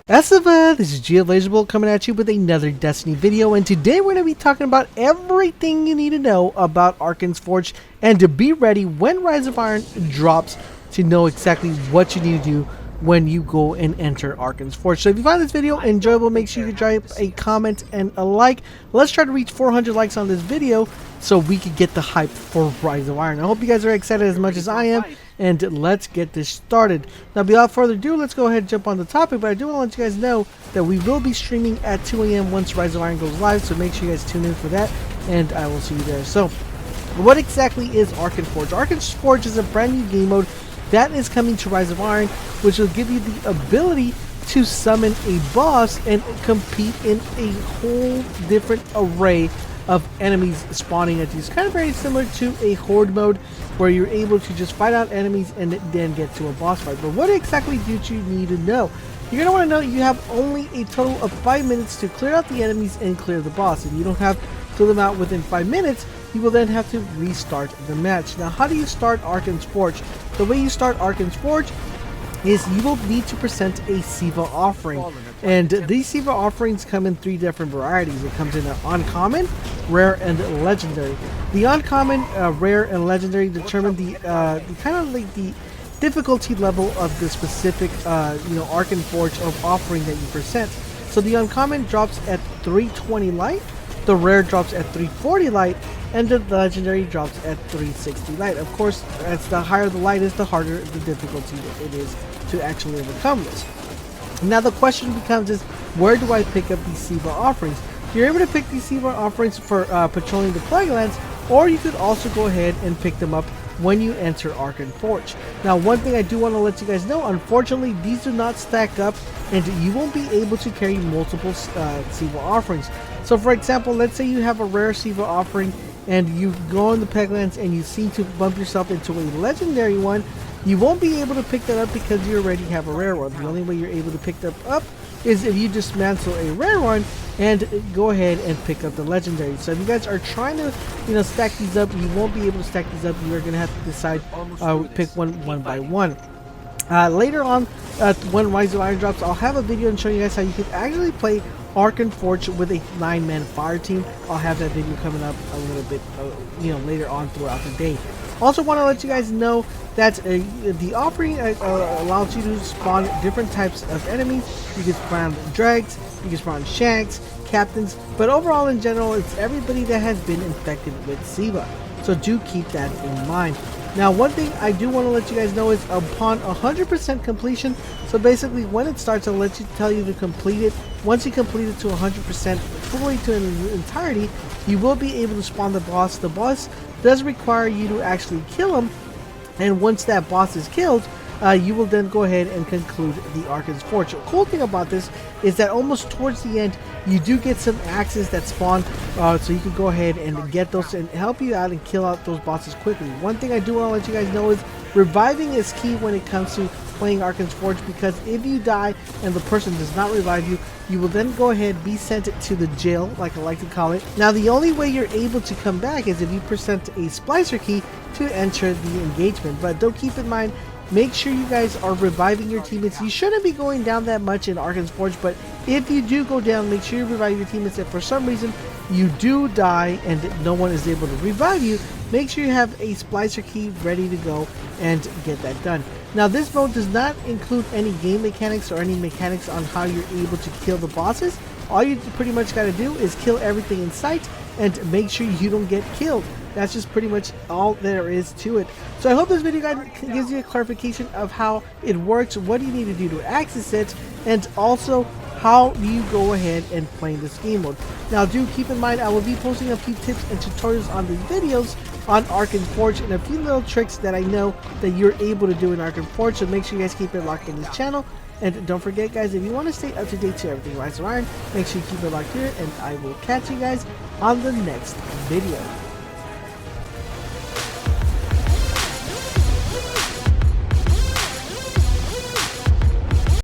This is GRIMOIRE coming at you with another Destiny video, and today we're going to be talking about everything you need to know about Archon Forge and to be ready when Rise of Iron drops to know exactly what you need to do when you go and enter Archon Forge. So if you find this video enjoyable, make sure you drop a comment and a like. Let's try to reach 400 likes on this video so we can get the hype for Rise of Iron. I hope you guys are excited as much as I am, and let's get this started. Now, without further ado, let's go ahead and jump on the topic, but I do want to let you guys know that we will be streaming at 2 a.m. once Rise of Iron goes live, so make sure you guys tune in for that, and I will see you there. So, what exactly is Archon Forge? Archon Forge is a brand new game mode that is coming to Rise of Iron, which will give you the ability to summon a boss and compete in a whole different array of enemies spawning at you. It's kind of very similar to a horde mode where you're able to just fight out enemies and then get to a boss fight. But what exactly do you need to know? You're going to want to know you have only a total of 5 minutes to clear out the enemies and clear the boss. If you don't have clear them out within 5 minutes, you will then have to restart the match. Now, how do you start Archon Forge? The way you start Archon Forge is you will need to present a Siva offering, and these Siva offerings come in 3 different varieties. It comes in an uncommon, rare, and legendary. The uncommon, rare, and legendary determine the kind of like the difficulty level of the specific Archon Forge of offering that you present. So the uncommon drops at 320 light, the rare drops at 340 light, and the legendary drops at 360 light. Of course, as the higher the light is, the harder the difficulty it is to actually overcome this. Now the question becomes is, where do I pick up these Siva offerings? You're able to pick these Siva offerings for patrolling the Plague Lands, or you could also go ahead and pick them up when you enter Archon Forge. Now, one thing I do want to let you guys know, unfortunately, these do not stack up, and you won't be able to carry multiple Siva offerings. So, for example, let's say you have a rare Siva offering, and you go in the Plague Lands and you seem to bump yourself into a legendary one. You won't be able to pick that up because you already have a rare one. The only way you're able to pick that up is if you dismantle a rare one and go ahead and pick up the legendary. So if you guys are trying to stack these up, you won't be able to stack these up. You're gonna have to decide pick one by one. Later on, when Rise of Iron drops, I'll have a video and show you guys how you can actually play Archon Forge with a 9-man fire team. I'll have that video coming up a little bit later on throughout the day. Also want to let you guys know that the offering allows you to spawn different types of enemies. You can spawn drags, you can spawn shags, captains, but overall in general it's everybody that has been infected with Siva. So do keep that in mind. Now, one thing I do want to let you guys know is upon 100% completion, so basically when it starts, I'll tell you to complete it. Once you complete it to 100% fully to an entirety, you will be able to spawn the boss. The boss does require you to actually kill him, and once that boss is killed, you will then go ahead and conclude the Archon Forge. The cool thing about this is that almost towards the end, you do get some axes that spawn, so you can go ahead and get those and help you out and kill out those bosses quickly. One thing I do want to let you guys know is reviving is key when it comes to playing Archon Forge, because if you die and the person does not revive you, you will then go ahead be sent to the jail, like I like to call it. Now, the only way you're able to come back is if you present a splicer key to enter the engagement. But don't keep in mind, make sure you guys are reviving your teammates. You shouldn't be going down that much in Archon Forge, but if you do go down, make sure you revive your teammates. If for some reason you do die and no one is able to revive you, make sure you have a splicer key ready to go and get that done. Now, this mode does not include any game mechanics or any mechanics on how you're able to kill the bosses. All you pretty much got to do is kill everything in sight and make sure you don't get killed. That's just pretty much all there is to it. So I hope this video guide gives you a clarification of how it works, what you need to do to access it, and also how you go ahead and play this game mode. Now, do keep in mind I will be posting a few tips and tutorials on these videos on Archon Forge and a few little tricks that I know that you're able to do in Archon Forge, so make sure you guys keep it locked in this channel. And don't forget, guys, if you want to stay up to date to everything Rise of Iron, make sure you keep it locked here, and I will catch you guys on the next video.